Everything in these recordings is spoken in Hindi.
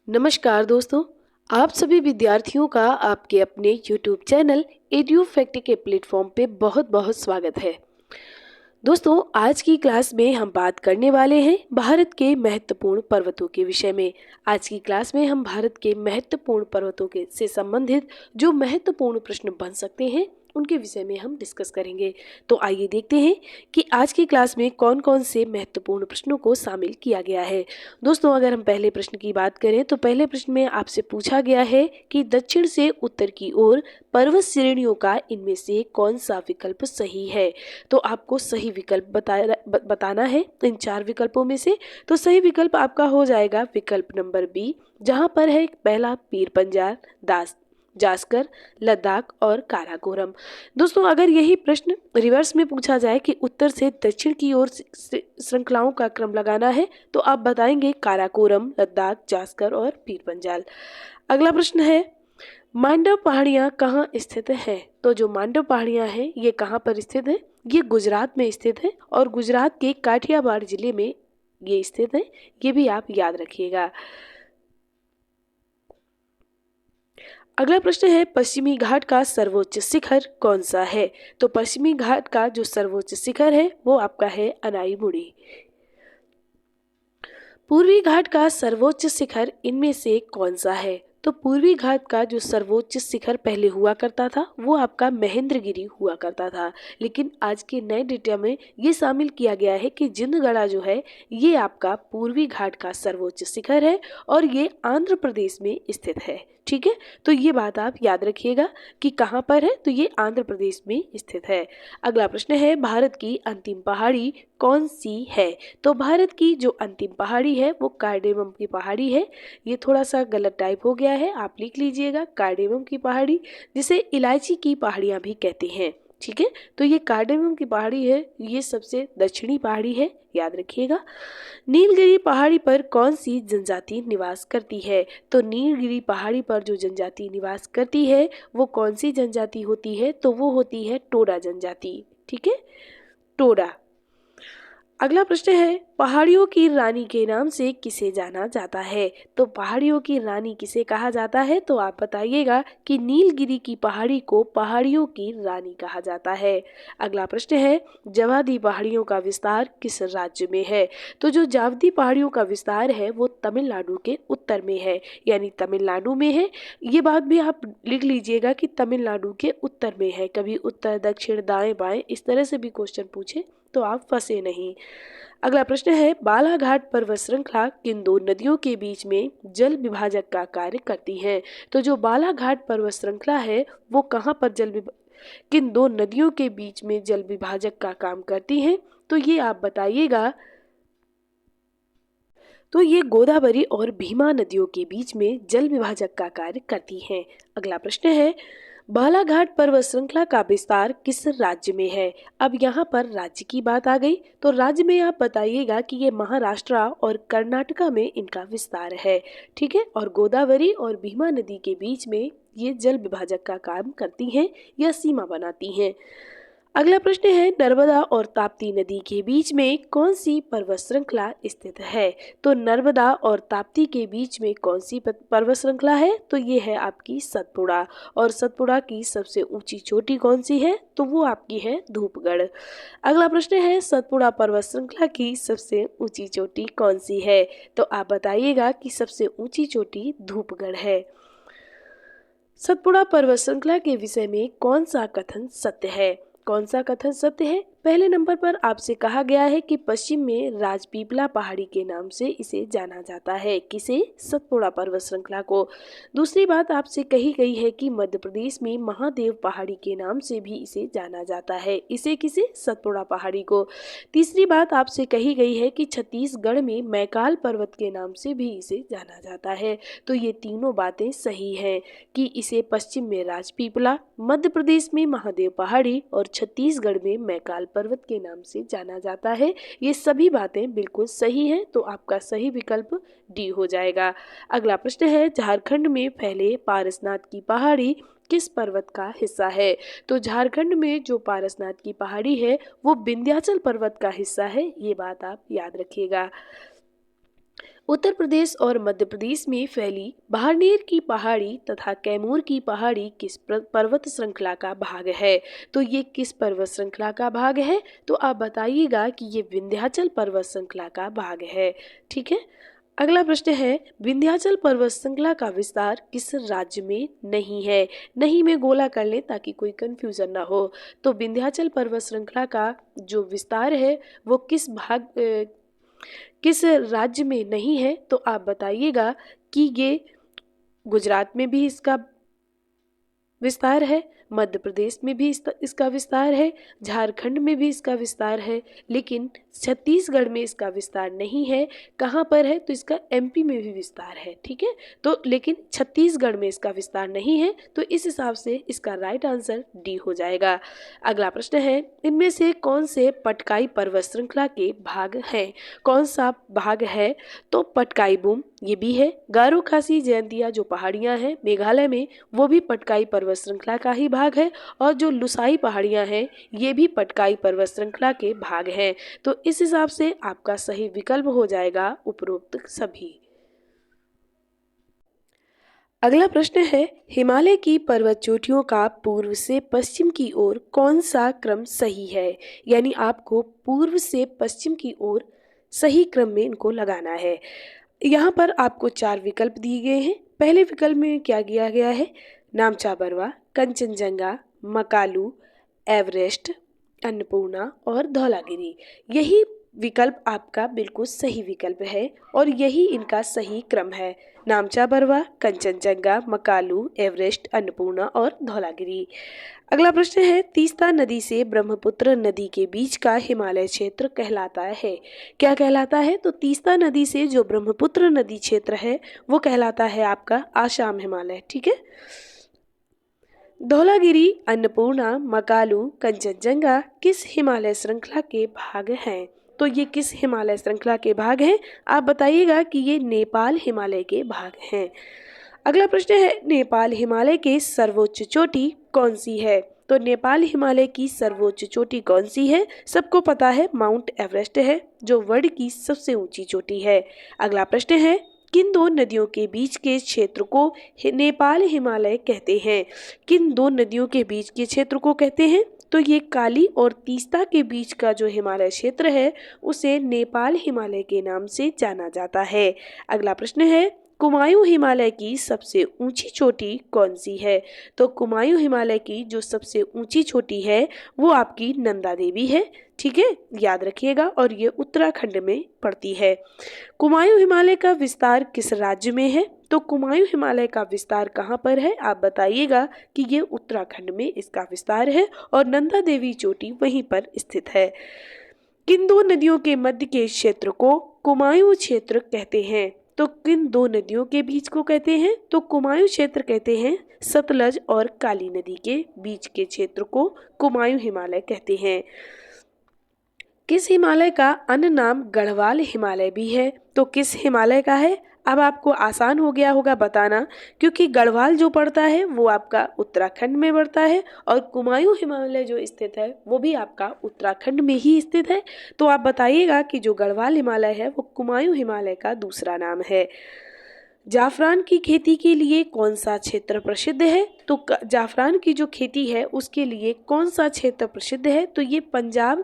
नमस्कार दोस्तों। आप सभी विद्यार्थियों का आपके अपने YouTube चैनल एड्यूफैक्ट के प्लेटफॉर्म पे बहुत बहुत स्वागत है। दोस्तों, आज की क्लास में हम बात करने वाले हैं भारत के महत्वपूर्ण पर्वतों के विषय में। आज की क्लास में हम भारत के महत्वपूर्ण पर्वतों के से संबंधित जो महत्वपूर्ण प्रश्न बन सकते हैं उनके विषय में हम डिस्कस करेंगे। तो आइए देखते हैं कि आज की क्लास में कौन कौन से महत्वपूर्ण प्रश्नों को शामिल किया गया है। दोस्तों, अगर हम पहले प्रश्न की बात करें तो पहले प्रश्न में आपसे पूछा गया है कि दक्षिण से उत्तर की ओर पर्वत श्रेणियों का इनमें से कौन सा विकल्प सही है। तो आपको सही विकल्प बताना है इन चार विकल्पों में से। तो सही विकल्प आपका हो जाएगा विकल्प नंबर बी, जहां पर है पहला पीर पंजाल, जास्कर, लद्दाख और काराकोरम। दोस्तों, अगर यही प्रश्न रिवर्स में पूछा जाए कि उत्तर से दक्षिण की ओर श्रृंखलाओं का क्रम लगाना है तो आप बताएंगे काराकोरम, लद्दाख, जास्कर और पीर पंजाल। अगला प्रश्न है, मांडव पहाड़ियाँ कहाँ स्थित हैं। तो जो मांडव पहाड़ियाँ हैं ये कहाँ पर स्थित है? ये गुजरात में स्थित है और गुजरात के काठियावाड़ जिले में ये स्थित है। ये भी आप याद रखिएगा। अगला प्रश्न है, पश्चिमी घाट का सर्वोच्च शिखर कौन सा है। तो पश्चिमी घाट का जो सर्वोच्च शिखर है वो आपका है अनाईमुड़ी। पूर्वी घाट का सर्वोच्च शिखर इनमें से कौन सा है। तो पूर्वी घाट का जो सर्वोच्च शिखर पहले हुआ करता था वो आपका महेंद्रगिरी हुआ करता था, लेकिन आज के नए डेटा में ये शामिल किया गया है कि जिंदगड़ा जो है ये आपका पूर्वी घाट का सर्वोच्च शिखर है और ये आंध्र प्रदेश में स्थित है। ठीक है, तो ये बात आप याद रखिएगा कि कहाँ पर है। तो ये आंध्र प्रदेश में स्थित है। अगला प्रश्न है, भारत की अंतिम पहाड़ी कौन सी है। तो भारत की जो अंतिम पहाड़ी है वो कार्डेमम की पहाड़ी है। ये थोड़ा सा गलत टाइप हो गया है, आप लिख लीजिएगा कार्डेमम की पहाड़ी, जिसे इलायची की पहाड़ियाँ भी कहते हैं। ठीक है, तो ये कार्डेमम की पहाड़ी है, ये सबसे दक्षिणी पहाड़ी है, याद रखिएगा। नीलगिरी पहाड़ी पर कौन सी जनजाति निवास करती है। तो नीलगिरी पहाड़ी पर जो जनजाति निवास करती है वो कौन सी जनजाति होती है। तो वो होती है टोडा जनजाति। ठीक है, टोडा। अगला प्रश्न है, पहाड़ियों की रानी के नाम से किसे जाना जाता है। तो पहाड़ियों की रानी किसे कहा जाता है। तो आप बताइएगा कि नीलगिरी की पहाड़ी को पहाड़ियों की रानी कहा जाता है। अगला प्रश्न है, जावदी पहाड़ियों का विस्तार किस राज्य में है। तो जो जावदी पहाड़ियों का विस्तार है वो तमिलनाडु के उत्तर में है, यानी तमिलनाडु में है। ये बात भी आप लिख लीजिएगा कि तमिलनाडु के उत्तर में है। कभी उत्तर, दक्षिण, दाएं बाएं इस तरह से भी क्वेश्चन पूछे तो आप फंसे नहीं। अगला प्रश्न है, बालाघाट पर्वत श्रृंखला किन दो नदियों के बीच में जल विभाजक का कार्य करती है। तो जो बालाघाट पर्वत श्रृंखला है वो कहाँ पर किन दो नदियों के बीच में जल विभाजक का काम करती है। तो ये आप बताइएगा। तो ये गोदावरी और भीमा नदियों के बीच में जल विभाजक का कार्य करती हैं। अगला प्रश्न है, बालाघाट पर्वत श्रृंखला का विस्तार किस राज्य में है। अब यहाँ पर राज्य की बात आ गई, तो राज्य में आप बताइएगा कि ये महाराष्ट्र और कर्नाटका में इनका विस्तार है। ठीक है, और गोदावरी और भीमा नदी के बीच में ये जल विभाजक का काम करती हैं या सीमा बनाती हैं। अगला प्रश्न है, नर्मदा और ताप्ती नदी के बीच में कौन सी पर्वत श्रृंखला स्थित है। तो नर्मदा और ताप्ती के बीच में कौन सी पर्वत श्रृंखला है। तो ये है आपकी सतपुड़ा, और सतपुड़ा की सबसे ऊंची चोटी कौन सी है। तो वो आपकी है धूपगढ़। अगला प्रश्न है, सतपुड़ा पर्वत श्रृंखला की सबसे ऊंची चोटी कौन सी है। तो आप बताइएगा कि सबसे ऊंची चोटी धूपगढ़ है। सतपुड़ा पर्वत श्रृंखला के विषय में कौन सा कथन सत्य है। कौन सा कथन सत्य है। पहले नंबर पर आपसे कहा गया है कि पश्चिम में राजपीपला पहाड़ी के नाम से इसे जाना जाता है। किसे? सतपुड़ा पर्वत श्रृंखला को। दूसरी बात आपसे कही गई है कि मध्य प्रदेश में महादेव पहाड़ी के नाम से भी इसे जाना जाता है। इसे किसे? सतपुड़ा पहाड़ी को। तीसरी बात आपसे कही गई है कि छत्तीसगढ़ में मैकाल पर्वत के नाम से भी इसे जाना जाता है। तो ये तीनों बातें सही हैं कि इसे पश्चिम में राजपीपला, मध्य प्रदेश में महादेव पहाड़ी और छत्तीसगढ़ में मैकाल पर्वत के नाम से जाना जाता है। ये सभी बातें बिल्कुल सही हैं, तो आपका सही विकल्प डी हो जाएगा। अगला प्रश्न है, झारखंड में फैले पारसनाथ की पहाड़ी किस पर्वत का हिस्सा है। तो झारखंड में जो पारसनाथ की पहाड़ी है वो विंध्याचल पर्वत का हिस्सा है। ये बात आप याद रखिएगा। उत्तर प्रदेश और मध्य प्रदेश में फैली बाड़मेर की पहाड़ी तथा कैमूर की पहाड़ी किस पर्वत श्रृंखला का भाग है? तो ये किस पर्वत श्रृंखला का भाग है? तो आप बताइएगा कि ये विंध्याचल पर्वत श्रृंखला का भाग है। ठीक है। अगला प्रश्न है, विंध्याचल पर्वत श्रृंखला का विस्तार किस राज्य में नहीं है? नहीं में गोला कर ले ताकि कोई कंफ्यूजन ना हो। तो विंध्याचल पर्वत श्रृंखला का जो विस्तार है वो किस राज्य में नहीं है? तो आप बताइएगा कि ये गुजरात में भी इसका विस्तार है, मध्य प्रदेश में भी इसका विस्तार है, झारखंड में भी इसका विस्तार है, लेकिन छत्तीसगढ़ में इसका विस्तार नहीं है। कहाँ पर है? तो इसका एमपी में भी विस्तार है। ठीक है, तो लेकिन छत्तीसगढ़ में इसका विस्तार नहीं है, तो इस हिसाब से इसका राइट आंसर डी हो जाएगा। अगला प्रश्न है, इनमें से कौन से पटकाई पर्वत श्रृंखला के भाग हैं? कौन सा भाग है? तो पटकाई बूम ये भी है। गारो खासी जयंतिया जो पहाड़ियां हैं मेघालय में, वो भी पटकाई पर्वत श्रृंखला का ही भाग है। और जो लुसाई पहाड़ियां हैं ये भी पटकाई पर्वत श्रृंखला के भाग हैं। तो इस हिसाब से आपका सही विकल्प हो जाएगा उपरोक्त सभी। अगला प्रश्न है, हिमालय की पर्वत चोटियों का पूर्व से पश्चिम की ओर कौन सा क्रम सही है? यानी आपको पूर्व से पश्चिम की ओर सही क्रम में इनको लगाना है। यहाँ पर आपको 4 विकल्प दिए गए हैं। पहले विकल्प में क्या किया गया है? नामचा बरवा, कंचनजंगा, मकालू, एवरेस्ट, अन्नपूर्णा और धौलागिरी। यही विकल्प आपका बिल्कुल सही विकल्प है और यही इनका सही क्रम है। नामचा बरवा, कंचनजंगा, मकालू, एवरेस्ट, अन्नपूर्णा और धौलागिरी। अगला प्रश्न है, तीस्ता नदी से ब्रह्मपुत्र नदी के बीच का हिमालय क्षेत्र कहलाता है। क्या कहलाता है? तो तीस्ता नदी से जो ब्रह्मपुत्र नदी क्षेत्र है वो कहलाता है आपका आसाम हिमालय। ठीक है। धौलागिरी, अन्नपूर्णा, मकालू, कंचनजंगा किस हिमालय श्रृंखला के भाग हैं? तो ये किस हिमालय श्रृंखला के भाग हैं? आप बताइएगा कि ये नेपाल हिमालय के भाग हैं। अगला प्रश्न है, नेपाल हिमालय की सर्वोच्च चोटी कौन सी है? तो नेपाल हिमालय की सर्वोच्च चोटी कौन सी है? सबको पता है माउंट एवरेस्ट है, जो वर्ल्ड की सबसे ऊंची चोटी है। अगला प्रश्न है, किन 2 नदियों के बीच के क्षेत्र को नेपाल हिमालय कहते हैं? किन 2 नदियों के बीच के क्षेत्र को कहते हैं? तो ये काली और तीस्ता के बीच का जो हिमालय क्षेत्र है उसे नेपाल हिमालय के नाम से जाना जाता है। अगला प्रश्न है, कुमायूं हिमालय की सबसे ऊंची चोटी कौन सी है? तो कुमायूं हिमालय की जो सबसे ऊंची चोटी है वो आपकी नंदा देवी है। ठीक है, याद रखिएगा, और ये उत्तराखंड में पड़ती है। कुमायूं हिमालय का विस्तार किस राज्य में है? तो कुमायूं हिमालय का विस्तार कहाँ पर है? आप बताइएगा कि ये उत्तराखंड में इसका विस्तार है और नंदा देवी चोटी वहीं पर स्थित है। किन 2 नदियों के मध्य के क्षेत्र को कुमायूं क्षेत्र कहते हैं? तो किन 2 नदियों के बीच को कहते हैं? तो कुमायूं क्षेत्र कहते हैं। सतलज और काली नदी के बीच के क्षेत्र को कुमायूं हिमालय कहते हैं। किस हिमालय का अन्य नाम गढ़वाल हिमालय भी है? तो किस हिमालय का है? अब आपको आसान हो गया होगा बताना, क्योंकि गढ़वाल जो पड़ता है वो आपका उत्तराखंड में पड़ता है और कुमायूं हिमालय जो स्थित है वो भी आपका उत्तराखंड में ही स्थित है। तो आप बताइएगा कि जो गढ़वाल हिमालय है वो कुमायूं हिमालय का दूसरा नाम है। जाफरान की खेती के लिए कौन सा क्षेत्र प्रसिद्ध है? तो जाफरान की जो खेती है उसके लिए कौन सा क्षेत्र प्रसिद्ध है? तो ये पंजाब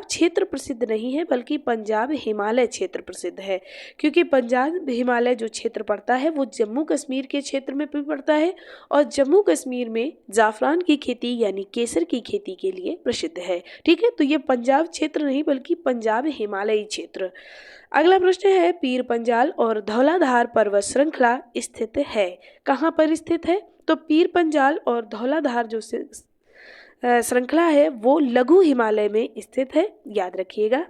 क्षेत्र प्रसिद्ध नहीं है, बल्कि पंजाब हिमालय क्षेत्र प्रसिद्ध है, क्योंकि पंजाब हिमालय जो क्षेत्र पड़ता है वो जम्मू कश्मीर के क्षेत्र में भी पड़ता है और जम्मू कश्मीर में जाफरान की खेती यानी केसर की खेती के लिए प्रसिद्ध है। ठीक है, तो ये पंजाब क्षेत्र नहीं बल्कि पंजाब हिमालयी क्षेत्र। अगला प्रश्न है, पीर पंजाल और धौलाधार पर्वत श्रृंखला स्थित है। कहाँ पर स्थित है? तो पीर पंजाल और धौलाधार जो श्रृंखला है वो लघु हिमालय में स्थित है, याद रखिएगा।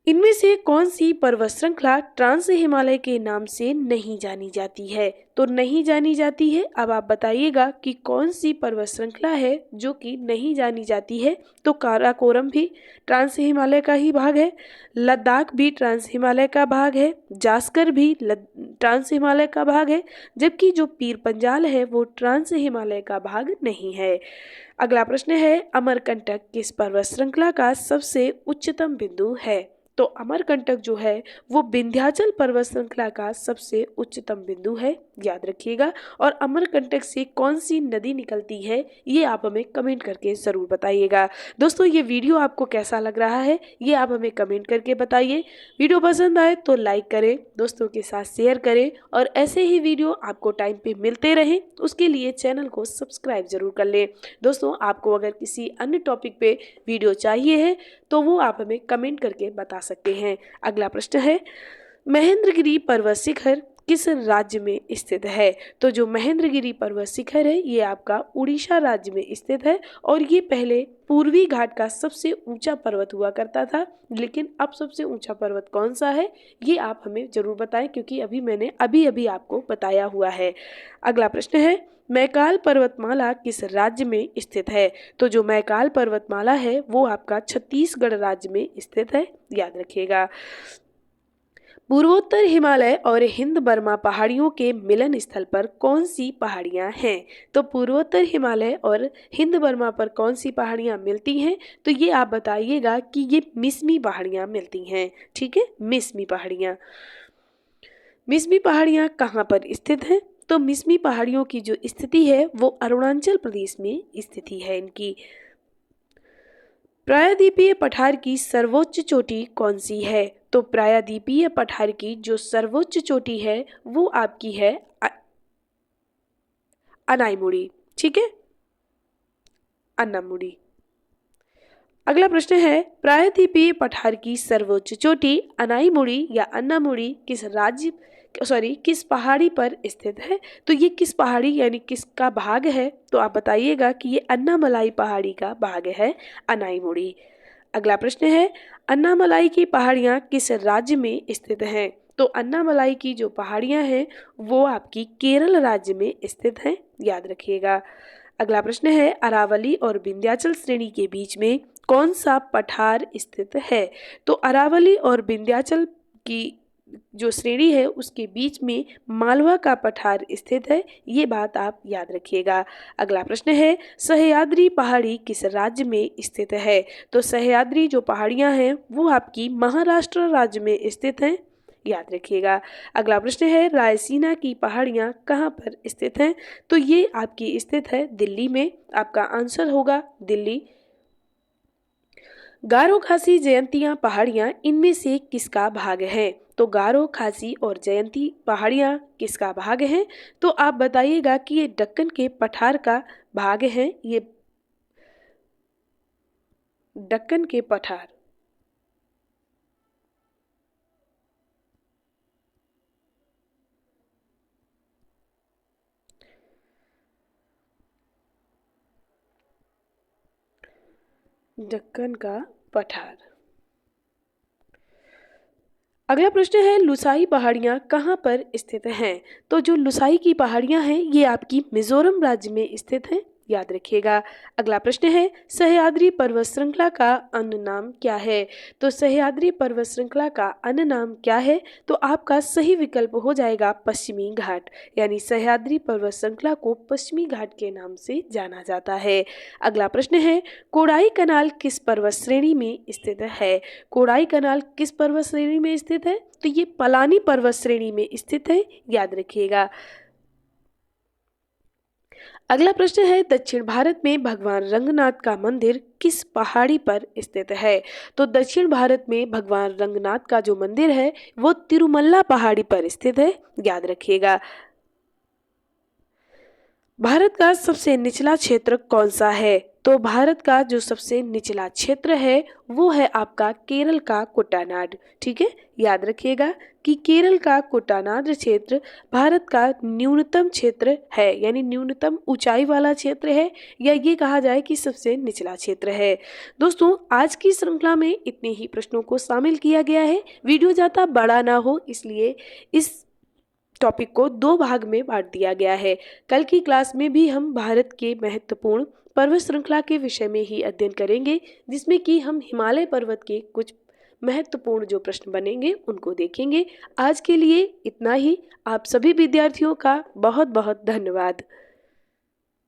इनमें से कौन सी पर्वत श्रृंखला ट्रांस हिमालय के नाम से नहीं जानी जाती है? तो नहीं जानी जाती है। अब आप बताइएगा कि कौन सी पर्वत श्रृंखला है जो कि नहीं जानी जाती है? तो काराकोरम भी ट्रांस हिमालय का ही भाग है, लद्दाख भी ट्रांस हिमालय का भाग है, जास्कर भी ट्रांस हिमालय का भाग है, जबकि जो पीर पंजाल है वो ट्रांस हिमालय का भाग नहीं है। अगला प्रश्न है, अमरकंटक किस पर्वत श्रृंखला का सबसे उच्चतम बिंदु है? तो अमरकंटक जो है वो विंध्याचल पर्वत श्रृंखला का सबसे उच्चतम बिंदु है, याद रखिएगा। और अमरकंटक से कौन सी नदी निकलती है ये आप हमें कमेंट करके ज़रूर बताइएगा। दोस्तों ये वीडियो आपको कैसा लग रहा है ये आप हमें कमेंट करके बताइए। वीडियो पसंद आए तो लाइक करें, दोस्तों के साथ शेयर करें और ऐसे ही वीडियो आपको टाइम पे मिलते रहें उसके लिए चैनल को सब्सक्राइब जरूर कर लें। दोस्तों आपको अगर किसी अन्य टॉपिक पे वीडियो चाहिए है तो वो आप हमें कमेंट करके बता सकते हैं। अगला प्रश्न है, महेंद्रगिरी पर्वत शिखर किस राज्य में स्थित है? तो जो महेंद्रगिरी पर्वत शिखर है ये आपका उड़ीसा राज्य में स्थित है और ये पहले पूर्वी घाट का सबसे ऊंचा पर्वत हुआ करता था, लेकिन अब सबसे ऊंचा पर्वत कौन सा है ये आप हमें जरूर बताएं, क्योंकि मैंने अभी आपको बताया हुआ है। अगला प्रश्न है, मैकाल पर्वतमाला किस राज्य में स्थित है? तो जो मैकाल पर्वतमाला है वो आपका छत्तीसगढ़ राज्य में स्थित है, याद रखिएगा। पूर्वोत्तर हिमालय और हिंद बर्मा पहाड़ियों के मिलन स्थल पर कौन सी पहाड़ियां हैं? तो पूर्वोत्तर हिमालय और हिंद बर्मा पर कौन सी पहाड़ियां मिलती हैं? तो ये आप बताइएगा कि ये मिसमी पहाड़ियां मिलती हैं, ठीक है, मिसमी पहाड़ियां। मिसमी पहाड़ियां कहाँ पर स्थित हैं? तो मिसमी पहाड़ियों की जो स्थिति है वो अरुणाचल प्रदेश में स्थिति है इनकी। प्रायद्वीपीय पठार की सर्वोच्च चोटी कौन सी है? तो प्रायद्वीपीय पठार की जो सर्वोच्च चोटी है वो आपकी है अनाईमुड़ी, ठीक है, अन्नामुड़ी। अगला प्रश्न है, प्रायद्वीपीय पठार की सर्वोच्च चोटी अनाईमुड़ी या अन्नामुड़ी किस पहाड़ी पर स्थित है? तो ये किस पहाड़ी यानी किसका भाग है? तो आप बताइएगा कि ये अन्नामलाई पहाड़ी का भाग है, अनाईमुड़ी। अगला प्रश्न है, अन्नामलाई की पहाड़ियां किस राज्य में स्थित हैं? तो अन्नामलाई की जो पहाड़ियां हैं वो आपकी केरल राज्य में स्थित हैं, याद रखिएगा। अगला प्रश्न है, अरावली और विंध्याचल श्रेणी के बीच में कौन सा पठार स्थित है? तो अरावली और विंध्याचल की जो श्रेणी है उसके बीच में मालवा का पठार स्थित है, ये बात आप याद रखिएगा। अगला प्रश्न है, सह्याद्री पहाड़ी किस राज्य में स्थित है? तो सह्याद्री जो पहाड़ियां हैं वो आपकी महाराष्ट्र राज्य में स्थित हैं, याद रखिएगा। अगला प्रश्न है, रायसीना की पहाड़ियां कहाँ पर स्थित हैं? तो ये आपकी स्थित है दिल्ली में, आपका आंसर होगा दिल्ली। गारो खासी जयंतिया पहाड़ियां इनमें से किसका भाग है? तो गारो खासी और जयंती पहाड़ियां किसका भाग हैं? तो आप बताइएगा कि ये दक्कन के पठार का भाग है, ये दक्कन के पठार। दक्कन का पठार। अगला प्रश्न है, लुसाई पहाड़ियां कहाँ पर स्थित हैं? तो जो लुसाई की पहाड़ियां हैं ये आपकी मिजोरम राज्य में स्थित हैं, याद रखिएगा। अगला प्रश्न है, सह्याद्री पर्वत श्रृंखला का अन्य नाम क्या है? तो सह्याद्री पर्वत श्रृंखला का अन्य नाम क्या है? तो आपका सही विकल्प हो जाएगा पश्चिमी घाट, यानी सह्याद्री पर्वत श्रृंखला को पश्चिमी घाट के नाम से जाना जाता है। अगला प्रश्न है, कोडाई कनाल किस पर्वत श्रेणी में स्थित है? कोडाई कनाल किस पर्वत श्रेणी में स्थित है? तो ये पलानी पर्वत श्रेणी में स्थित है, याद रखिएगा। अगला प्रश्न है, दक्षिण भारत में भगवान रंगनाथ का मंदिर किस पहाड़ी पर स्थित है? तो दक्षिण भारत में भगवान रंगनाथ का जो मंदिर है वो तिरुमल्ला पहाड़ी पर स्थित है, याद रखिएगा। भारत का सबसे निचला क्षेत्र कौन सा है? तो भारत का जो सबसे निचला क्षेत्र है वो है आपका केरल का कुट्टानाड, ठीक है, याद रखिएगा कि केरल का कुट्टानाड क्षेत्र भारत का न्यूनतम क्षेत्र है, यानी न्यूनतम ऊंचाई वाला क्षेत्र है, या ये कहा जाए कि सबसे निचला क्षेत्र है। दोस्तों आज की श्रृंखला में इतने ही प्रश्नों को शामिल किया गया है, वीडियो ज़्यादा बड़ा ना हो इसलिए इस टॉपिक को 2 भाग में बांट दिया गया है। कल की क्लास में भी हम भारत के महत्वपूर्ण पर्वत श्रृंखला के विषय में ही अध्ययन करेंगे, जिसमें कि हम हिमालय पर्वत के कुछ महत्वपूर्ण जो प्रश्न बनेंगे उनको देखेंगे। आज के लिए इतना ही। आप सभी विद्यार्थियों का बहुत बहुत धन्यवाद।